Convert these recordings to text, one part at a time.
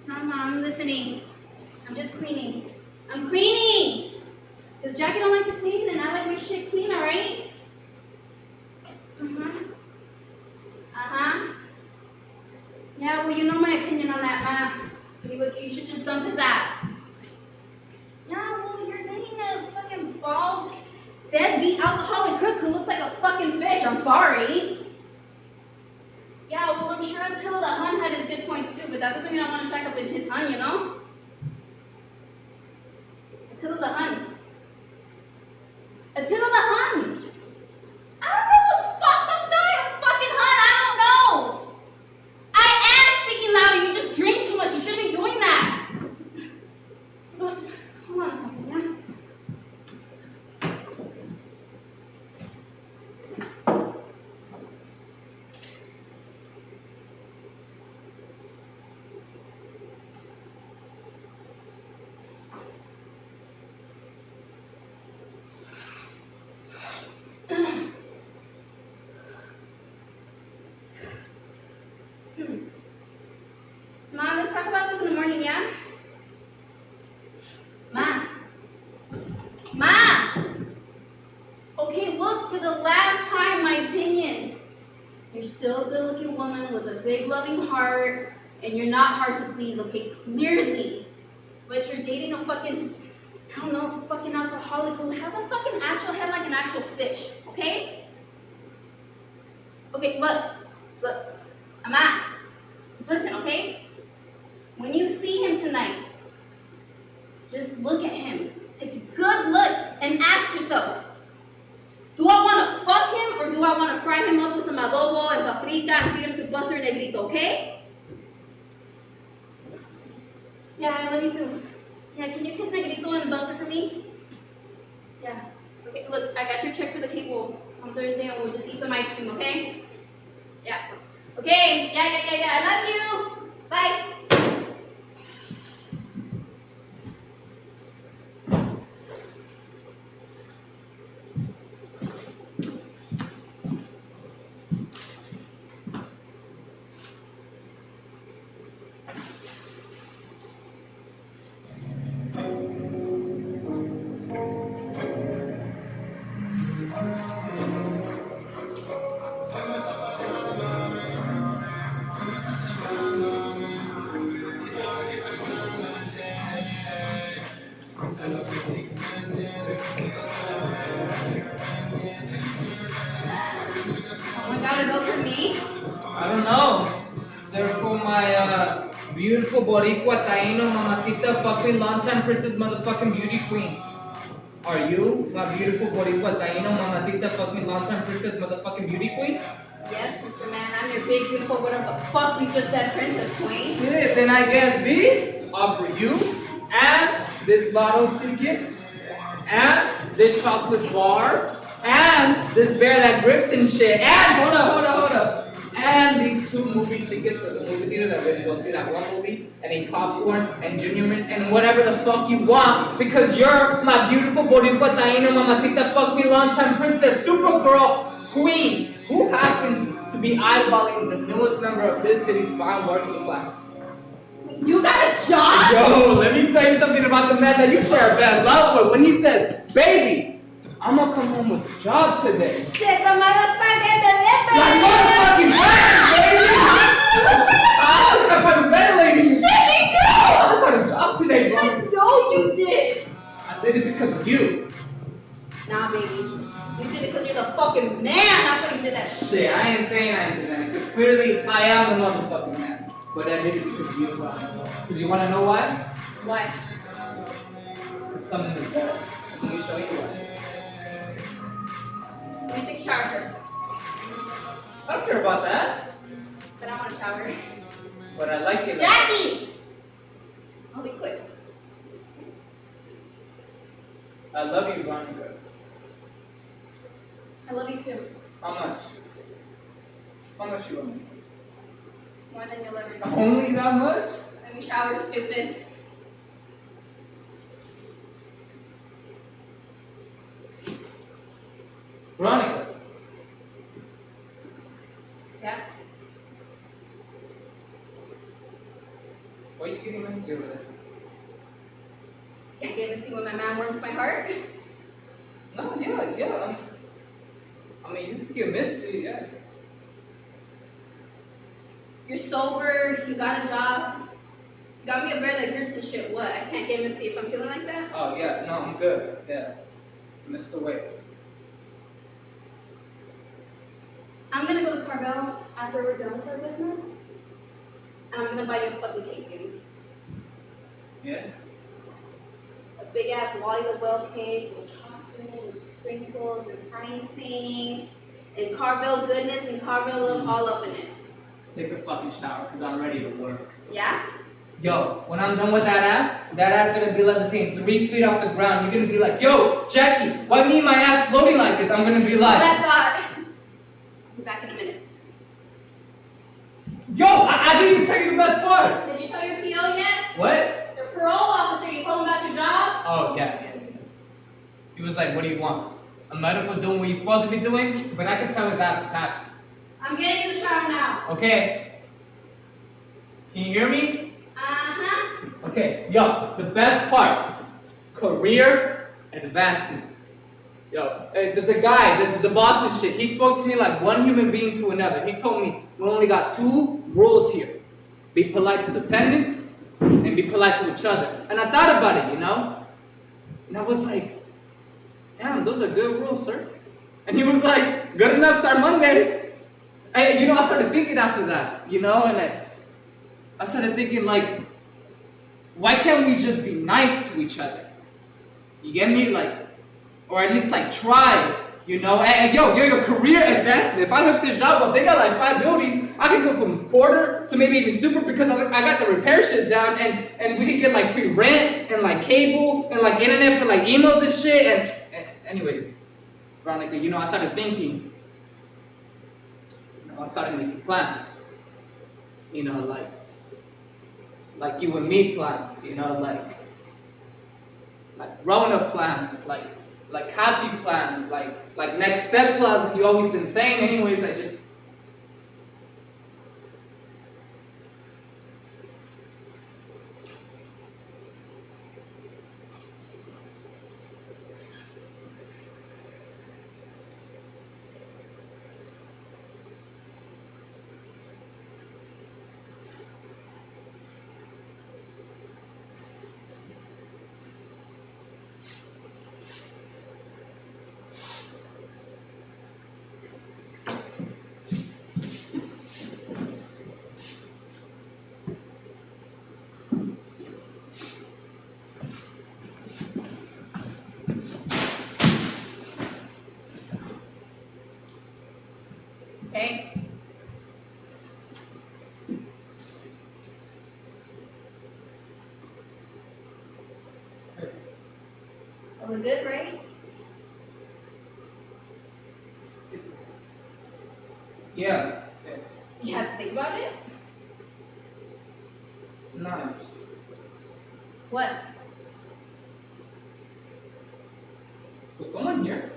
Mama, I'm listening. I'm just cleaning. I'm cleaning! Because Jackie don't like to clean and I like my shit clean, alright? Yeah, well, you know my opinion on that, Ma. You should just dump his ass. Yeah, well, you're dating a fucking bald, deadbeat alcoholic cook who looks like a fucking fish. I'm sorry. Yeah, well, I'm sure Attila the Hun had his good points too, but that doesn't mean I want to shack up in his Hun, you know? Attila the Hun. Attila the Hun! I don't know the fuck the guy a fucking Hun, I don't know! I am speaking louder, you just drink too much, you shouldn't be doing that! Hold on a second, yeah? Ma, let's talk about this in the morning, yeah? Ma. Ma! Okay, look, for the last time, my opinion. You're still a good-looking woman with a big, loving heart, and you're not hard to please, okay? Clearly. But you're dating a fucking, I don't know, fucking alcoholic who has a fucking actual head like an actual fish, okay? Okay, look. Ama, just listen, okay? When you see him tonight, just look at him. Take a good look and ask yourself, do I want to fuck him or do I want to fry him up with some adobo and paprika and feed him to Buster Negrito, okay? Yeah, I love you too. Yeah, can you kiss Negrito and Buster for me? Yeah. Okay, look, I got your check for the cable on Thursday and we'll just eat some ice cream, okay? Yeah. Okay, yeah. I love you. Bye. Oh my God, are those for me? I don't know. They're for my beautiful Boricua Taino mamacita fucking longtime princess motherfucking beauty queen. Are you my beautiful Boricua Taino mamacita fucking longtime princess motherfucking beauty queen? Yes, Mr. Man, I'm your big, beautiful, whatever the fuck you just said, princess queen. Yeah, then I guess these are for you, and this bottle ticket, and this chocolate bar, and this bear that grips and shit, and hold up. And these 2 movie tickets for the movie theater that we're gonna go see that one movie, and a popcorn and Junior Mints and whatever the fuck you want, because you're my beautiful Boricua Taino mamacita fuck me longtime princess Supergirl queen, who happens to be eyeballing the newest member of this city's fine working class. You got a job? Yo, let me tell you something about the man that you share a bad love with. When he says, baby, I'm gonna come home with a job today. Shit, the motherfucking delivery! Like motherfucking bread, baby! I'm fucking ventilating. Shit, me too! I got a job today, bro. I know you did! I did it because of you. Nah, baby. You did it because you're the fucking man. That's why you did that shit. Shit, I ain't saying I ain't doing that, because clearly I am the motherfucking man. But I did it because of you, bro. Because you wanna know why? Why? It's coming to bed. Let me show you why. Let me take a shower first. I don't care about that. But I want to shower. But I like it. Jackie! I'll be quick. I love you, Veronica. I love you too. How much? How much you love me? More than you'll ever know. Only that much? Let me shower, stupid. Veronica. Yeah? Why are you getting messy over there? Can't get to see when my man warms my heart. No, yeah. I mean, you can get messy, yeah. You're sober, you got a job. You got me a bear that grips and shit. What? I can't get messy if I'm feeling like that? Oh, yeah, no, I'm good. Yeah. Missed the way. I'm gonna go to Carvel after we're done with our business. And I'm gonna buy you a fucking cake, dude. Yeah? A big ass Wally the Well cake with chocolate and sprinkles and icing and Carvel goodness and Carvel love all up in it. Take a fucking shower, because I'm ready to work. Yeah? Yo, when I'm done with that ass gonna be levitating 3 feet off the ground. You're gonna be like, yo, Jackie, why me and my ass floating like this? I'm gonna be like, That thought. I'll be back in a minute. yo, I didn't even tell you the best part. Did you tell your PO yet? What? Your parole officer, you told him about your job? Oh, yeah. He was like, what do you want? A medical doing what you're supposed to be doing? But I could tell his ass was happy. I'm getting in the shower now. Okay. Can you hear me? Uh-huh. Okay, yo, the best part, career advancement. Yo, the guy, the boss and shit, he spoke to me like one human being to another. He told me, we only got 2 rules here. Be polite to the attendants, and be polite to each other. And I thought about it, you know? And I was like, damn, those are good rules, sir. And he was like, good enough, start Monday. And, you know, I started thinking after that, you know? And I started thinking like, why can't we just be nice to each other? You get me? Like, or at least like try, you know? And yo, your career advancement. If I hook this job up, they got like 5 buildings. I can go from porter to maybe even super because I got the repair shit down, and we can get like free rent and like cable and like internet for like emails and shit. And anyways, Veronica, you know, I started thinking. You know, I started making plans. You know, like you and me plans, you know, like grown-up plans, like happy plans, like next step plans that you always been saying. Anyways, I just Okay. I look good, right? yeah, You had to think about it? nice. What? Was someone here?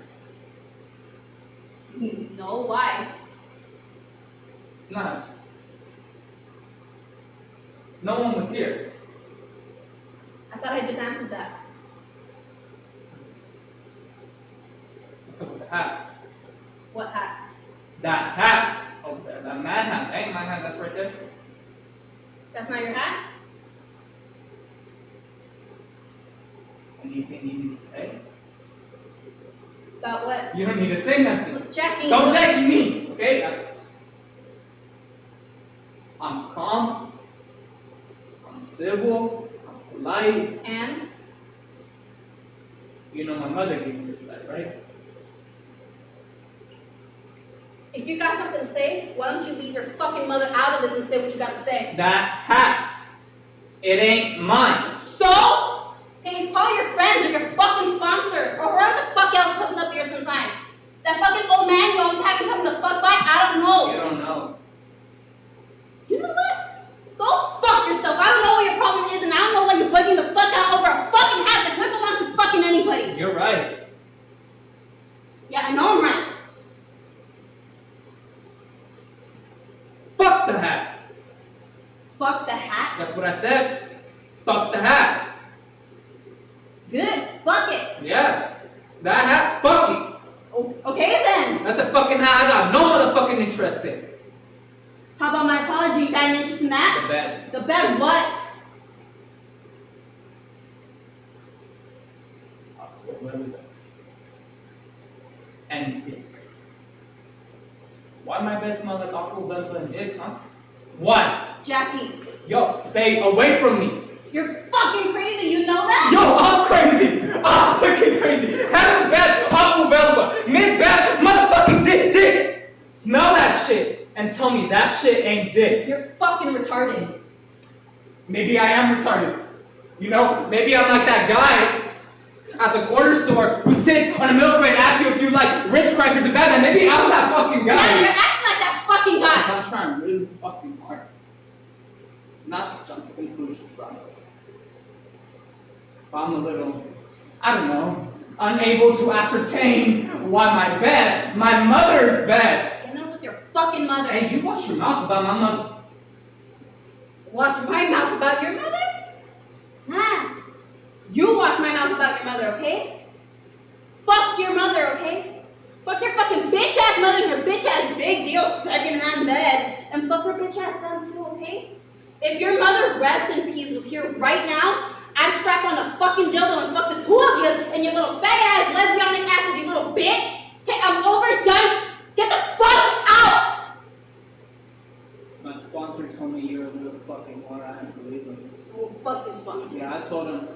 No, why? Nice. No one was here. I thought I just answered that. What's up with the hat? What hat? That hat. Oh, that mad hat. That ain't my hat. That's right there. That's not your hat? Anything you need to say? About what? You don't need to say nothing. Look, Jackie. Don't Jackie me, okay? I'm calm. I'm civil. I'm polite. And? You know my mother gave me this letter, right? If you got something to say, why don't you leave your fucking mother out of this and say what you gotta say? That hat. It ain't mine. So? Hey, it's probably your friends or your fucking sponsor or whoever the fuck else comes up here sometimes. That fucking old man you always have coming the fuck by, I don't know. You don't know. You know what? Go fuck yourself. I don't know what your problem is, and I don't know why you're bugging the fuck out over a fucking hat that could belong to fucking anybody. You're right. Yeah, I know I'm right. Fuck the hat. Fuck the hat? That's what I said. Fuck the hat. Good. Fuck it. Yeah. That hat, fuck it. Okay then. That's a fucking hat I got no motherfucking interest in. How about my apology? You got an interest in that? The bed. The bed what? Where we go? And dick. Why my bed smell like Aqua Velva and dick, huh? Why? Jackie, Yo, stay away from me. you're fucking crazy, you know that? Yo, I'm crazy. I'm fucking crazy. Have a bed, Aqua Velva, mid-bed, motherfucking dick. Smell that shit and tell me that shit ain't dick. You're fucking retarded. Maybe I am retarded. You know, maybe I'm like that guy at the corner store who sits on a milk crate and asks you if you like Ritz crackers and Batman. Maybe I'm that fucking guy. Yeah, you're acting like that fucking guy. I'm trying really fucking hard not to jump to conclusions, right? But I'm a little, I don't know, unable to ascertain why my mother's bed. Get in with your fucking mother. Hey, you watch your mouth about my mother. Watch my mouth about your mother? Nah. You watch my mouth about your mother, okay? Fuck your mother, okay? Fuck your fucking bitch ass mother and her bitch ass big deal second-hand bed. And fuck her bitch ass son too, okay? If your mother, rest in peace, was here right now, I'd strap on a fucking dildo and fuck the two of you and your little faggot ass lesbian asses, you little bitch. Okay, I'm overdone. Get the fuck out! My sponsor told me you're a little fucking whore. I had to believe him. Oh, fuck your sponsor. Yeah, I told him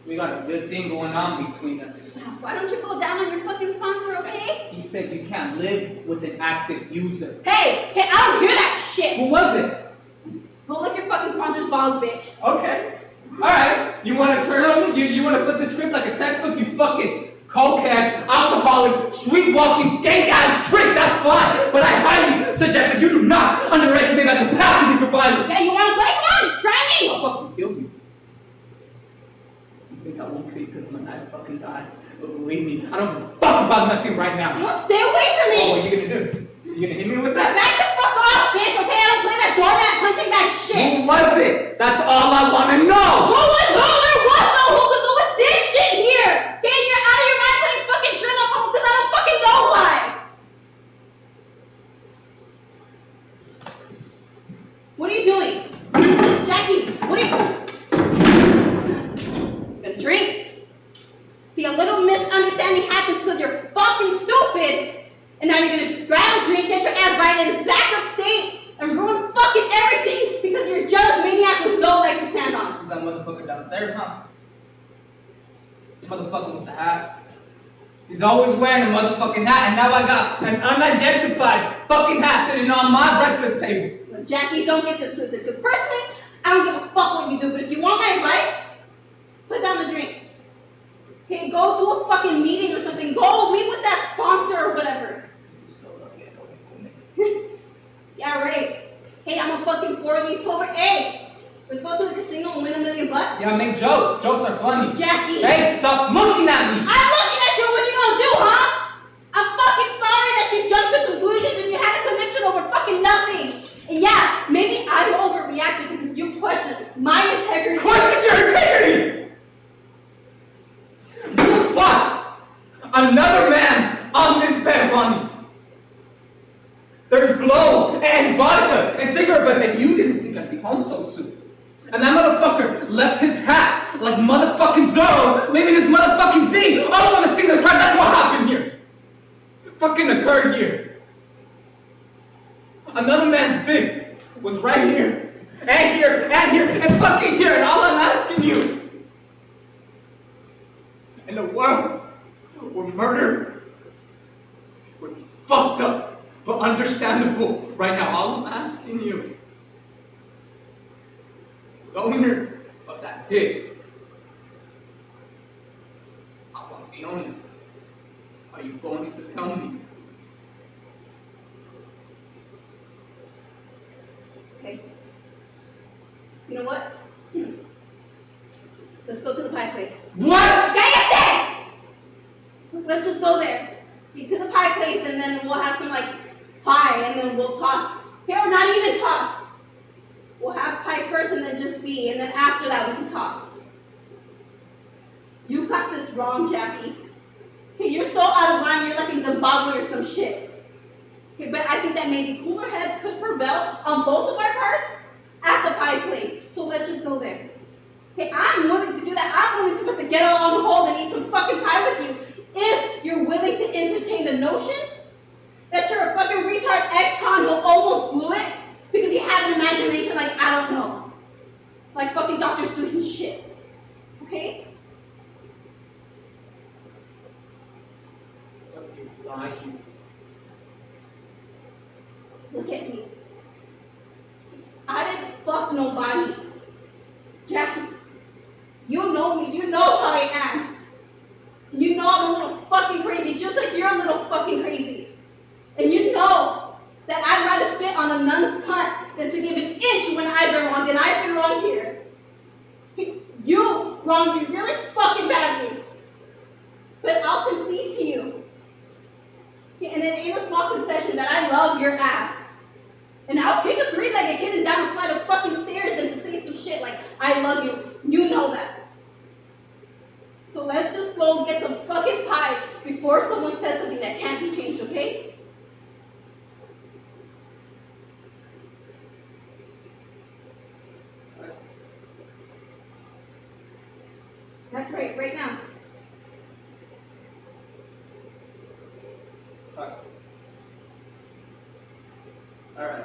we got a good thing going on between us. Why don't you go down on your fucking sponsor, okay? He said you can't live with an active user. Hey, I don't hear that shit. Who was it? Go lick your fucking sponsor's balls, bitch. Okay. Alright. You want to turn on me? You want to flip the script like a textbook? You fucking cokehead, alcoholic, street-walking, skank-ass trick. That's fine. But I highly suggest that you do not underestimate my capacity for violence. Yeah, you want to play? Come on, try me. I'll fucking kill you. You think I won't kill you because I'm a nice fucking guy? But believe me, I don't give a fuck about nothing right now. You stay away from me. Oh, what are you gonna do? You gonna hit me with that? Back the fuck off, bitch, okay? I don't play that doormat punching bag shit. Who was it? That's all I wanna know! Who was who? There was no who, because no one did shit here. Okay, you're out of your mind playing fucking Sherlock Holmes because I don't fucking know why. What are you doing? Jackie, what are you... Gonna drink? See, a little misunderstanding happens because you're fucking stupid. And now you're gonna grab a drink, get your ass violated back upstate, and ruin fucking everything because you're a jealous maniac with no leg to stand on. Is that motherfucker downstairs, huh? Motherfucker with the hat. He's always wearing a motherfucking hat, and now I got an unidentified fucking hat sitting on my breakfast table. Now, Jackie, don't get this twisted, because personally, I don't give a fuck what you do, but if you want my advice, put down the drink. Okay, go to a fucking meeting or something. Go meet with that sponsor or whatever. So lucky I don't make it. Yeah, right. Hey, I'm a fucking 4-leaf clover egg. Let's go to the casino and win $1 million. Yeah, make jokes. Jokes are funny. Jackie. Hey, stop looking at me! I'm looking at you. What you gonna do, huh? I'm fucking sorry that you jumped to conclusions and you had a conviction over fucking nothing. And yeah, maybe I overreacted because you questioned my integrity. Question your integrity! You fucked another man on this bed, Ronnie. There's blow and vodka and cigarette butts, and you didn't think I'd be home so soon. And that motherfucker left his hat like motherfucking Zorro, leaving his motherfucking Z all on a single card. That's what happened here. Fucking occurred here. Another man's dick was right here, and here, and here, and fucking here, and all I'm asking you, in a world where murder would be fucked up, but understandable right now, all I'm asking you is the owner of that dick. I want the owner. Are you going to tell me? Okay. You know what? Let's go to the pie place. What? Cállate! Let's just go there. Get to the pie place and then we'll have some like pie and then we'll talk. Okay, or not even talk. We'll have pie first and then just be, and then after that we can talk. You got this wrong, Jackie. Okay, you're so out of line, you're like in Zimbabwe or some shit. Okay, but I think that maybe cooler heads could prevail on both of our parts at the pie place. So let's just go there. Okay, I'm willing to do that. I'm willing to put the ghetto on hold and eat some fucking pie with you if you're willing to entertain the notion that you're a fucking retard ex-con who almost blew it because you have an imagination like, I don't know, like fucking Dr. Seuss and shit. Okay? Fucking lying. Look at me. I didn't fuck nobody. Jackie, you know me. You know how I am. You know I'm a little fucking crazy, just like you're a little fucking crazy. And you know that I'd rather spit on a nun's cunt than to give an inch when I've been wronged, and I've been wronged here. You wronged me really fucking badly. But I'll concede to you. And it ain't a small concession that I love your ass. And I'll kick a three-legged kitten down a flight of fucking stairs than to say some shit like, I love you. You know that. So let's just go get some fucking pie before someone says something that can't be changed, okay? That's right, right now. All right.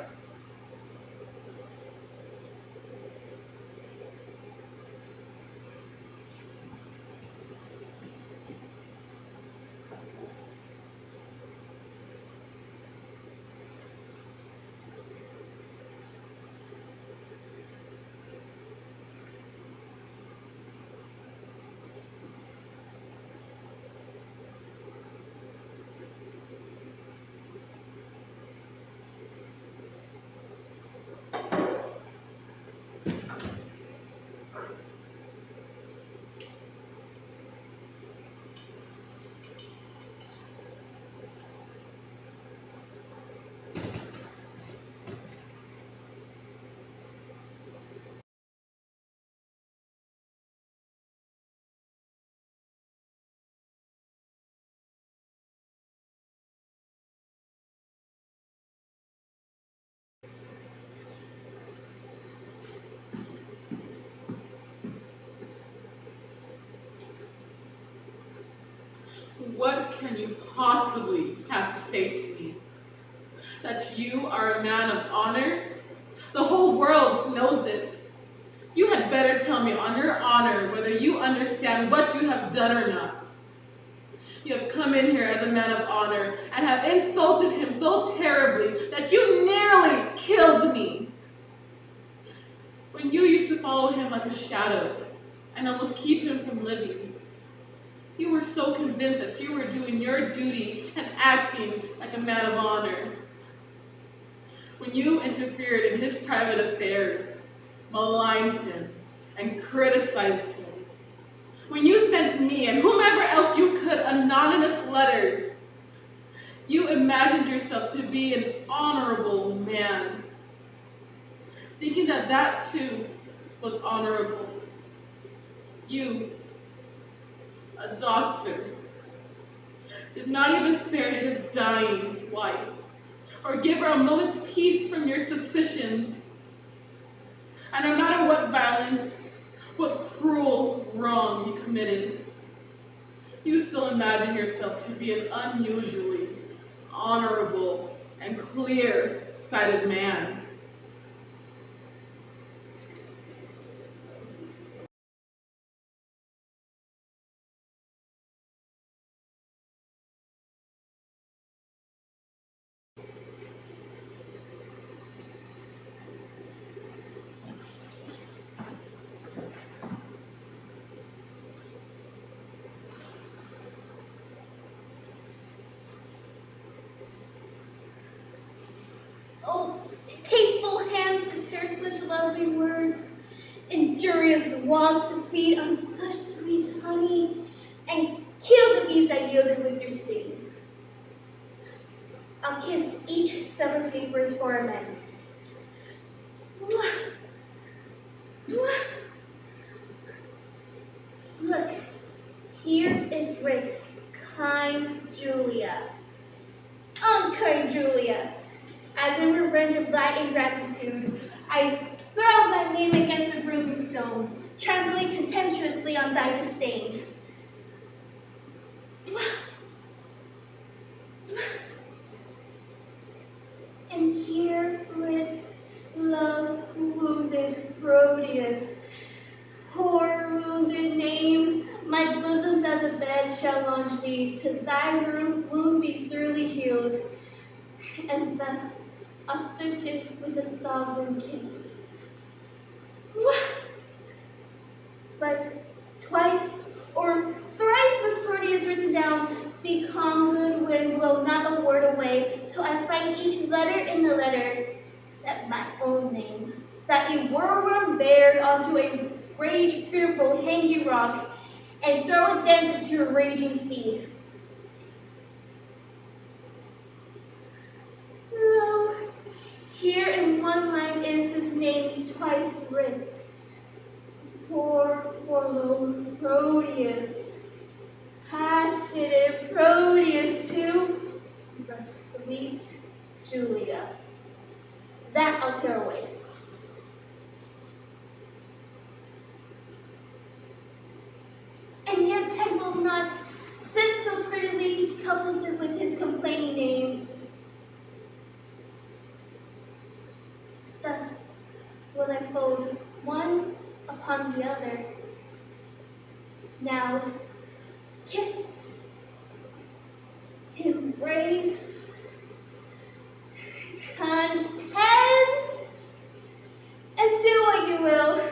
What can you possibly have to say to me? That you are a man of honor? The whole world knows it. You had better tell me on your honor whether you understand what you have done or not. You have come in here as a man of honor and have insulted him so terribly that you nearly killed me. When you used to follow him like a shadow and almost keep him from living, you were so convinced that you were doing your duty and acting like a man of honor. When you interfered in his private affairs, maligned him, and criticized him, when you sent me and whomever else you could anonymous letters, you imagined yourself to be an honorable man, thinking that that too was honorable. You, a doctor, did not even spare his dying wife, or give her a moment's peace from your suspicions. And no matter what violence, what cruel wrong you committed, you still imagine yourself to be an unusually honorable and clear-sighted man. Oh, hateful hands to tear such lovely words, injurious wasps to feed on such sweet honey, and kill the bees that yielded with your sting. I'll kiss each severed papers for amends. As in revenge of thy ingratitude, I throw thy name against a bruising stone, trembling contemptuously on thy disdain. And here writs love wounded Proteus. Poor wounded name, my bosoms as a bed shall launch thee, to thy wound be thoroughly healed, and thus I'll search it with a sovereign kiss. But twice or thrice was Proteus written down, be calm, good wind, blow not a word away, till I find each letter in the letter, except my own name, that a whirlwind bared onto a rage fearful hanging rock, and throw it thence into a raging sea. Lo, here in one line is his name twice writ. Poor forlorn Proteus, passionate Proteus to the sweet Julia. That I'll tear away. And yet I will not, since so prettily he couples it with his complaining names. Thus will I fold one upon the other. Now kiss, embrace, contend, and do what you will.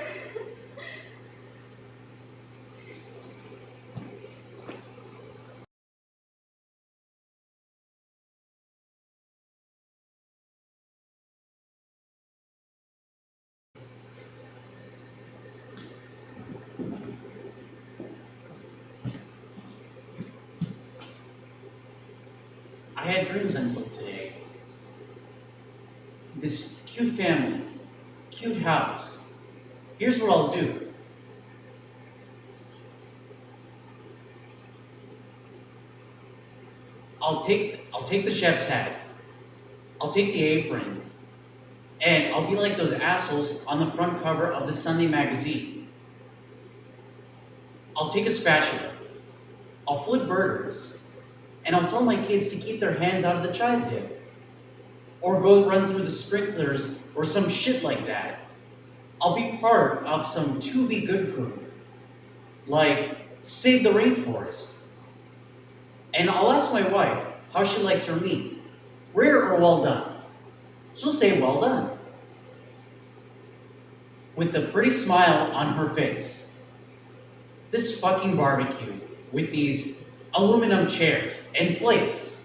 I had dreams until today. This cute family, cute house. Here's what I'll do. I'll take the chef's hat. I'll take the apron. And I'll be like those assholes on the front cover of the Sunday magazine. I'll take a spatula. I'll flip burgers. And I'll tell my kids to keep their hands out of the chive dip. Or go run through the sprinklers or some shit like that. I'll be part of some to be good crew. Like, save the rainforest. And I'll ask my wife how she likes her meat. Rare or well done. She'll say well done. With a pretty smile on her face. This fucking barbecue with these aluminum chairs and plates.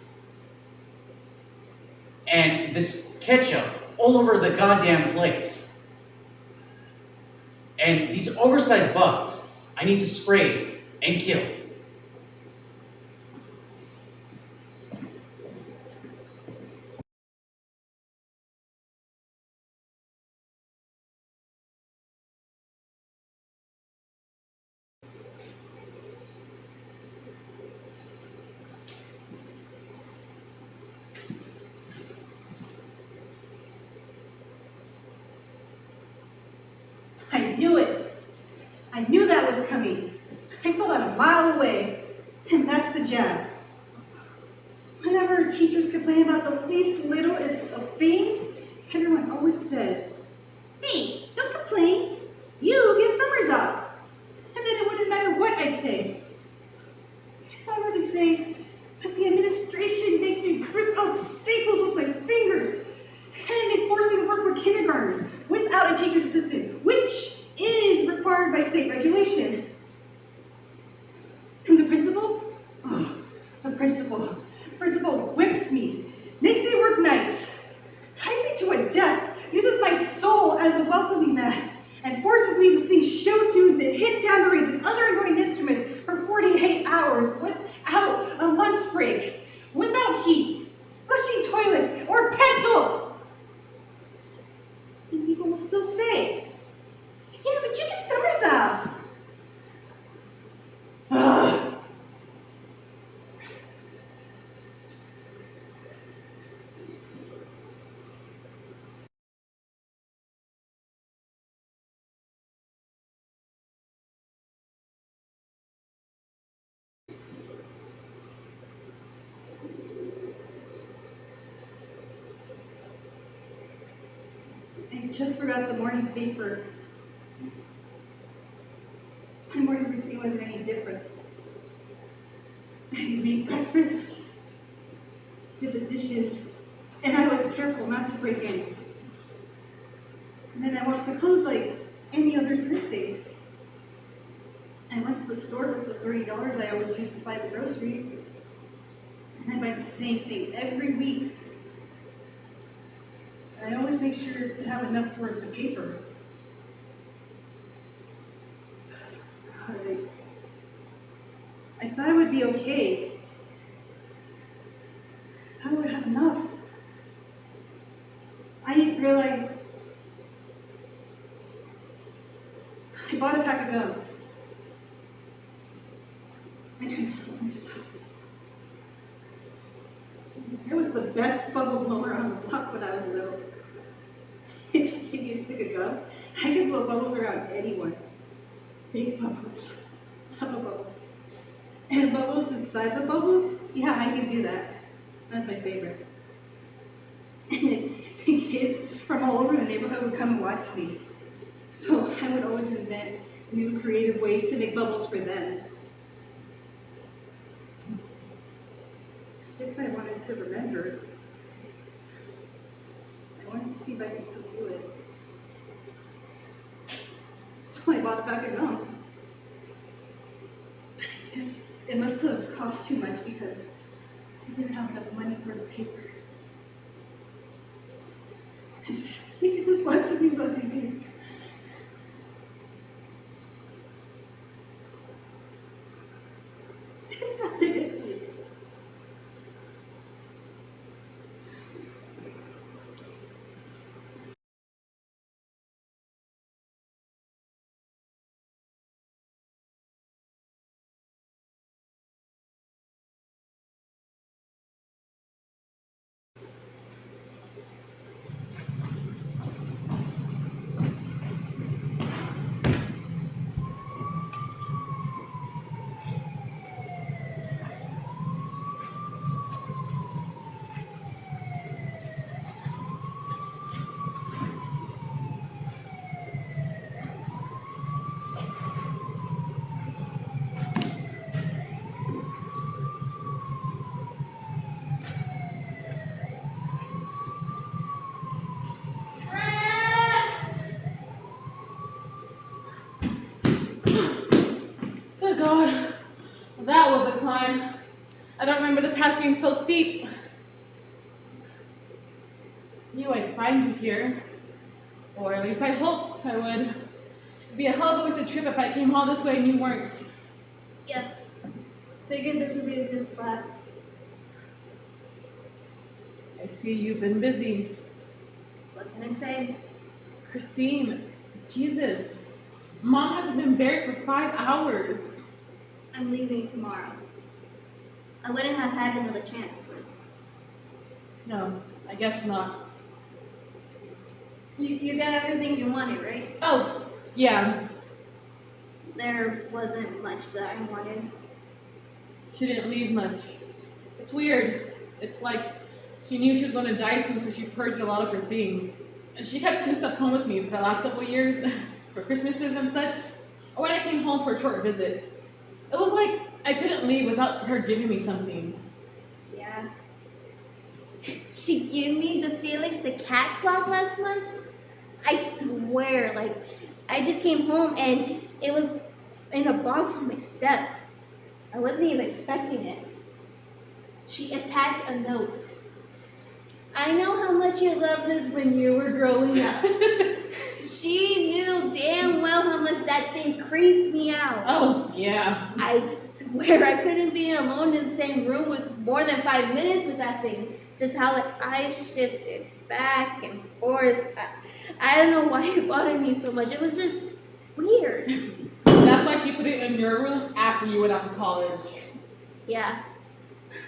And this ketchup all over the goddamn place. And these oversized bugs I need to spray and kill. I knew it. I knew that was coming. I saw that a mile away. And that's the jab. Whenever teachers complain about the least littlest of things, everyone always says, "Hey, don't complain. You get summers off." And then it wouldn't matter what I'd say. If I were to say, "But the administration makes me rip out staples with my fingers, and they force me to work with kindergartners without a teacher's assistant, which is required by state regulation." And the principal? Oh, the principal whips me, makes me work nights, I just forgot the morning paper. My morning routine wasn't any different. I made breakfast, did the dishes, and I was careful not to break in. And then I washed the clothes like any other Thursday. I went to the store with the $30 I always used to buy the groceries. And I buy the same thing every week. I always make sure to have enough for the paper. I thought it would be okay. I thought I would have enough. I didn't realize I bought a pack of gum. I couldn't help myself. It was the best bubble blower on the block when I was little. If you give me a stick of gum, I could blow bubbles around anyone. Big bubbles, double bubbles, and bubbles inside the bubbles. Yeah, I can do that. That's my favorite. And kids from all over the neighborhood would come and watch me. So I would always invent new creative ways to make bubbles for them. I guess I wanted to remember. I wanted to see if I could still do it. So I bought a pack of gum. I guess it must have cost too much because I didn't have enough money for the paper. You could just watch the things on TV. That's it. Good God, that was a climb. I don't remember the path being so steep. Knew I'd find you here, or at least I hoped I would. It'd be a hell of a wasted trip if I came all this way and you weren't. Yeah. Figured this would be a good spot. I see you've been busy. What can I say? Christine, Jesus, Mom hasn't been buried for 5 hours. I'm leaving tomorrow. I wouldn't have had another chance. No, I guess not. You got everything you wanted, right? Oh, yeah, There wasn't much that I wanted. she didn't leave much. It's weird. It's like she knew she was going to die soon, so she purged a lot of her things. And she kept sending stuff home with me for the last couple of years, for Christmases and such, or when I came home for a short visit. It was like I couldn't leave without her giving me something. Yeah. She gave me the Felix the Cat clock last month. I swear, like, I just came home and it was in a box on my step. I wasn't even expecting it. She attached a note. I know how much you loved this when you were growing up. She knew damn well how much that thing creeps me out. Oh, yeah. I swear I couldn't be alone in the same room with more than 5 minutes with that thing. Just how the eyes shifted back and forth. I don't know why it bothered me so much. It was just weird. That's why she put it in your room after you went off to college. Yeah.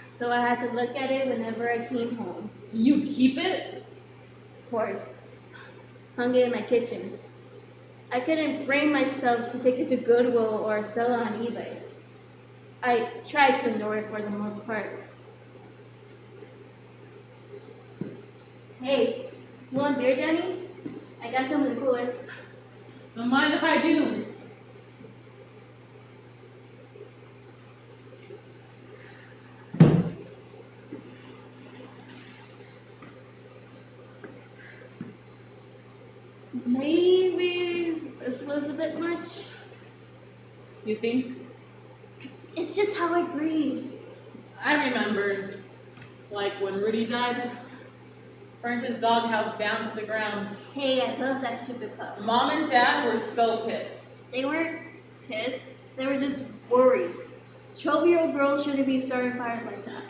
So I had to look at it whenever I came home. You keep it? Of course. Hung it in my kitchen. I couldn't bring myself to take it to Goodwill or sell it on eBay. I tried to ignore it for the most part. Hey, you want beer, Danny? I I got some in the cooler. Don't mind if I do. Maybe this was a bit much. You think? It's just how I grieve. I remember, like when Rudy died, burned his doghouse down to the ground. Hey, I love that stupid pup. Mom and Dad were so pissed. They weren't pissed. They were just worried. 12-year-old girls shouldn't be starting fires like that.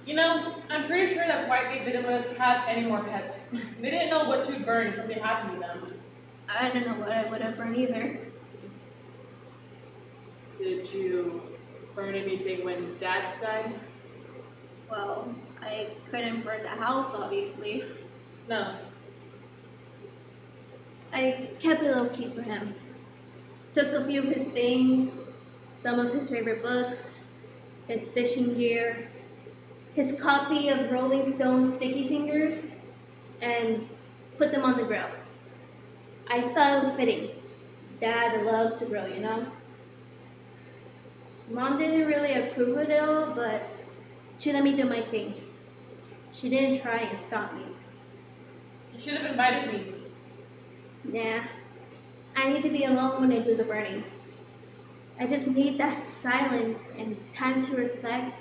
You know, I'm pretty sure that's why they didn't let us have any more pets. They didn't know what you'd burn if something happened to them. I don't know what I would have burned either. Did you burn anything when Dad died? Well, I couldn't burn the house, obviously. No. I kept it low-key for him. Took a few of his things, some of his favorite books, his fishing gear, his copy of Rolling Stone's Sticky Fingers, and put them on the grill. I thought it was fitting. Dad loved to grill, you know? Mom didn't really approve of it all, but she let me do my thing. She didn't try and stop me. You should have invited me. Nah, I need to be alone when I do the burning. I just need that silence and time to reflect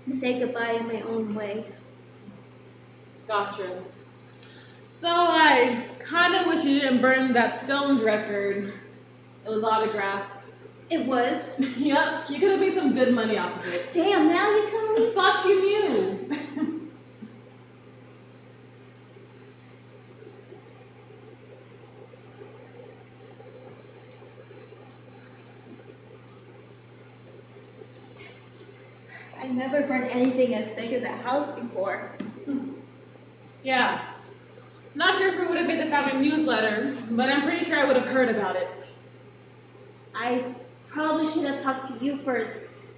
and say goodbye in my own way. Gotcha. Though I kind of wish you didn't burn that Stones record. It was autographed. It was. Yep, you could have made some good money off of it. Damn, now you tell me? I thought you knew. I never burned anything as big as a house before. Yeah. Not sure if it would have made the family newsletter, but I'm pretty sure I would have heard about it. I probably should have talked to you first.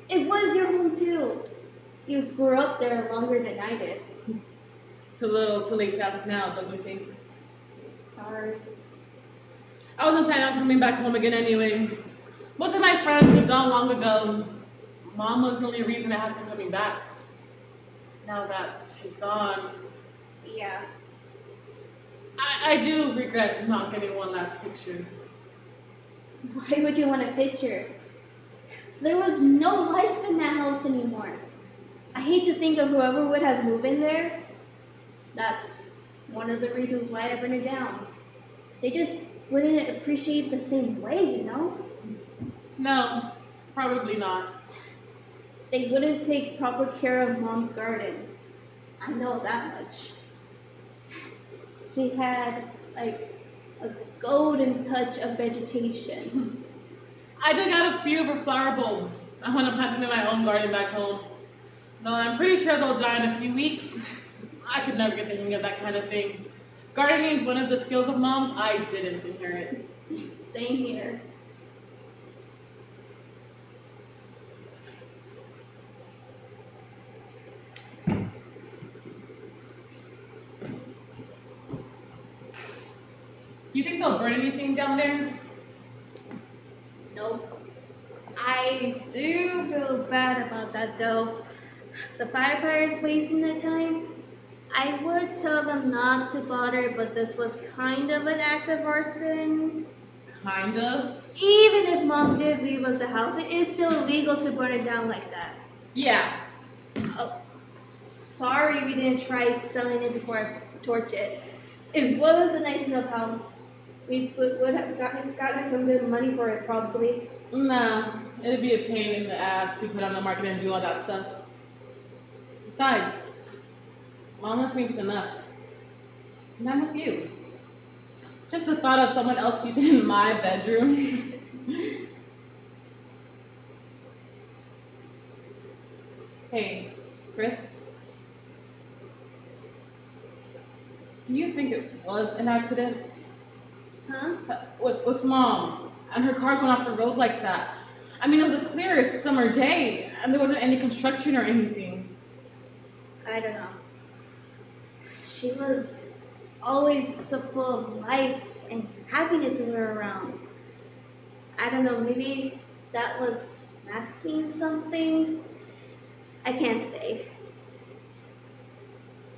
It was your home too. You grew up there longer than I did. It's a little too late to ask now, don't you think? Sorry. I wasn't planning on coming back home again anyway. Most of my friends moved on long ago. Mom was the only reason I had been coming back. Now that she's gone, Yeah. I do regret not getting one last picture. Why would you want a picture? There was no life in that house anymore. I hate to think of whoever would have moved in there. That's one of the reasons why I burned it down. They just wouldn't appreciate the same way, you know? No, probably not. They wouldn't take proper care of Mom's garden. I know that much. She had, like, a golden touch of vegetation. I dug out a few of her flower bulbs. I want to plant them in my own garden back home. No, I'm pretty sure they'll die in a few weeks. I could never get the hang of that kind of thing. Gardening is one of the skills of Mom's I didn't inherit. Same here. You think they'll burn anything down there? Nope. I do feel bad about that though. The firefighters wasting their time. I would tell them not to bother, but this was kind of an act of arson. Kind of. Even if Mom did leave us the house, it is still illegal to burn it down like that. Yeah. Oh, sorry we didn't try selling it before I torch it. It was a nice enough house. We would have gotten some good money for it probably. Nah, it'd be a pain in the ass to put on the market and do all that stuff. Besides, Mom left me with enough. And I'm with you. Just the thought of someone else sleeping in my bedroom. Hey, Chris. Do you think it was an accident? Huh? With Mom and her car going off the road like that. I mean, it was the clearest summer day, and there wasn't any construction or anything. I don't know. She was always so full of life and happiness when we were around. I don't know, maybe that was masking something? I can't say.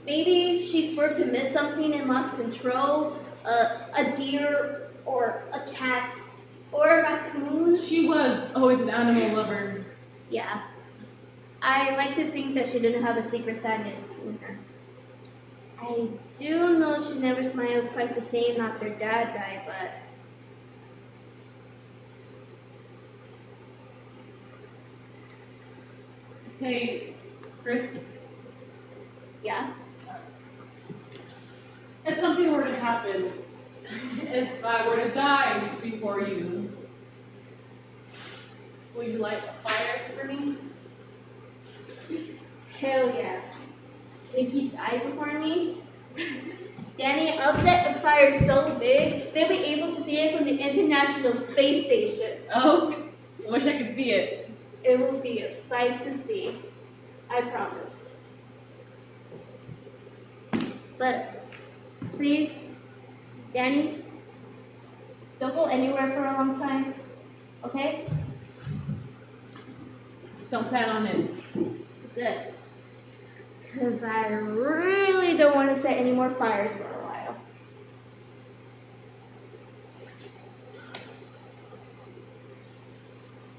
Maybe she swerved to miss something and lost control. A deer or a cat or a raccoon. She was always an animal lover. Yeah. I like to think that she didn't have a secret sadness in her. I do know she never smiled quite the same after Dad died, but Hey, Chris, yeah. if something were to happen, if I were to die before you, will you light a fire for me? Hell yeah. If you die before me, Danny, I'll set a fire so big they'll be able to see it from the International Space Station. Oh, I wish I could see it. It will be a sight to see. I promise. But please, Danny, don't go anywhere for a long time. Okay? Don't plan on it. Good. Because I really don't want to set any more fires for a while.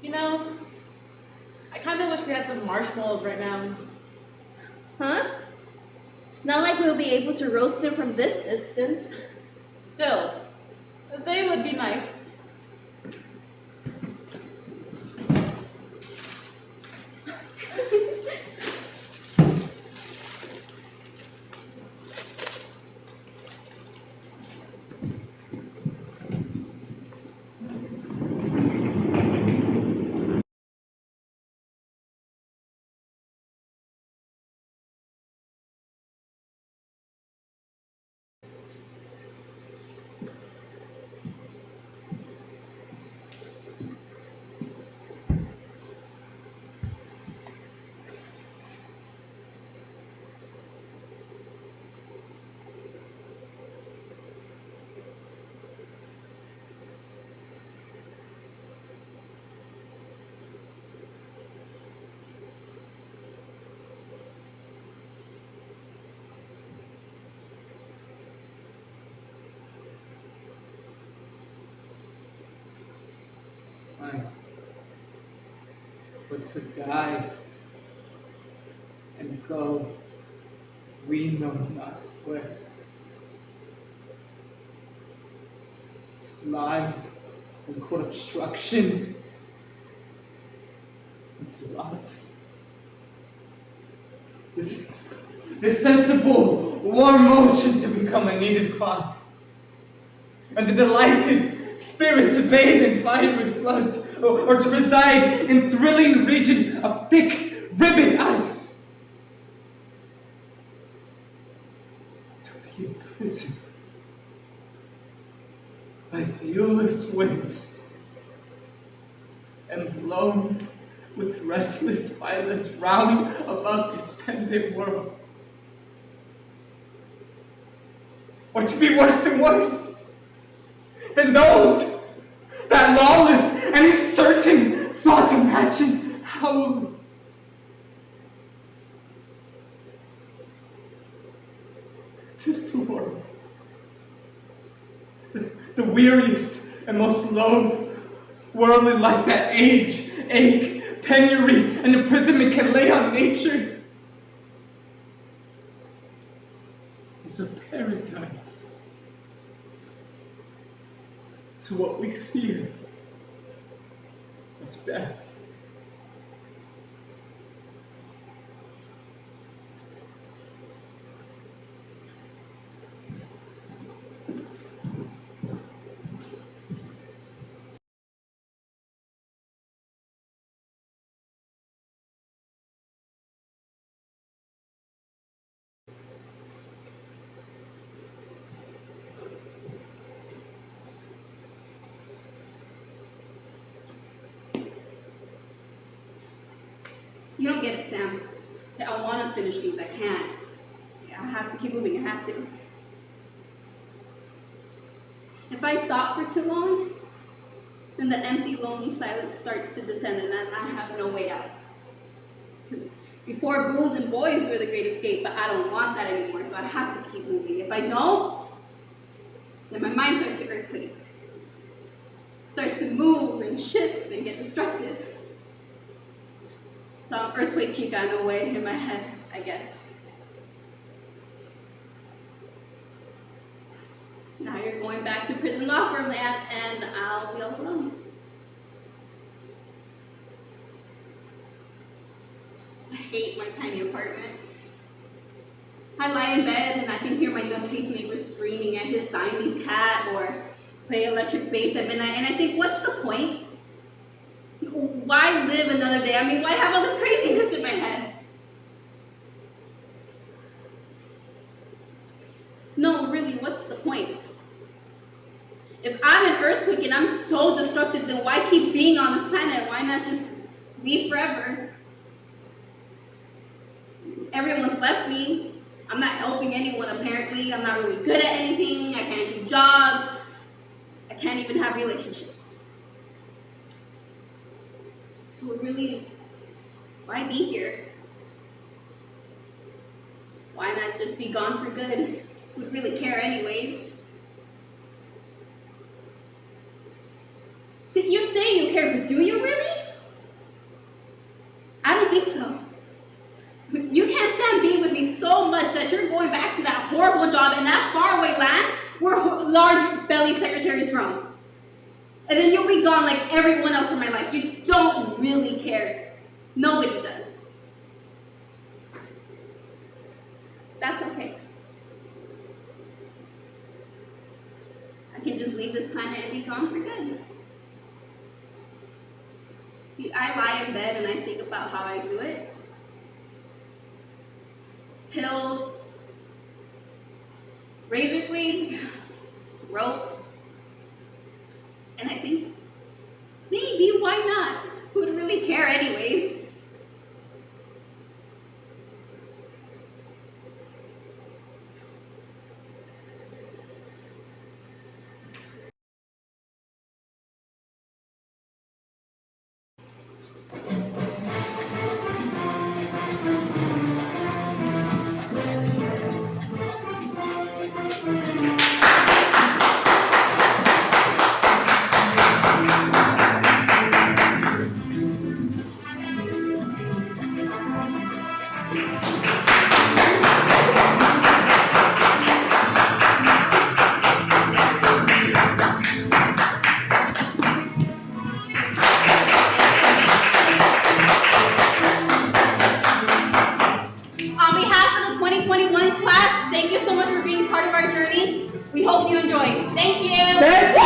You know, I kind of wish we had some marshmallows right now. Huh? It's not like we'll be able to roast them from this distance. Still, they would be nice. Fine. But to die and go, we know not where. To lie and cause obstruction, and to rot. This sensible, warm motion to become a needed crime, and the delighted spirit to bathe in fiery floods, or to reside in thrilling region of thick, ribbon ice. To be imprisoned by viewless winds and blown with restless violence round about this pending world. Or to be worse than those that lawless and uncertain thoughts imagine how tis to world, the weariest and most loathed worldly life that age, ache, penury, and imprisonment can lay on nature is a paradise to what we fear of death. You don't get it, Sam. I want to finish things. I can't. I have to keep moving. I have to. If I stop for too long, then the empty, lonely silence starts to descend and then I have no way out. Before, booze and boys were the great escape, but I don't want that anymore, so I have to keep moving. If I don't, then my mind starts to earthquake. Starts to move and shift and get distracted. So I'm earthquake chica in a way in my head, I guess. Now you're going back to prison law firm land and I'll be all alone. I hate my tiny apartment. I lie in bed and I can hear my nutcase neighbor screaming at his Siamese cat or play electric bass at midnight, and I think, what's the point? Why live another day? I mean, why have all this craziness in my head? No, really, what's the point? If I'm an earthquake and I'm so destructive, then why keep being on this planet? Why not just leave forever? Everyone's left me. I'm not helping anyone, apparently. I'm not really good at anything. I can't do jobs. I can't even have relationships. So really, why be here? Why not just be gone for good? Who'd really care anyways? See, you say you care, but do you really? I don't think so. You can't stand being with me so much that you're going back to that horrible job in that faraway land where large belly secretaries roam. And then you'll be gone like everyone else from my life. You don't really care. Nobody does. That's okay. I can just leave this planet and be gone for good. See, I lie in bed and I think about how I do it. Pills, razor blades, rope, and I think, maybe, why not? Who would really care anyways? On behalf of the 2021 class, thank you so much for being part of our journey. We hope you enjoyed. Thank you. Thank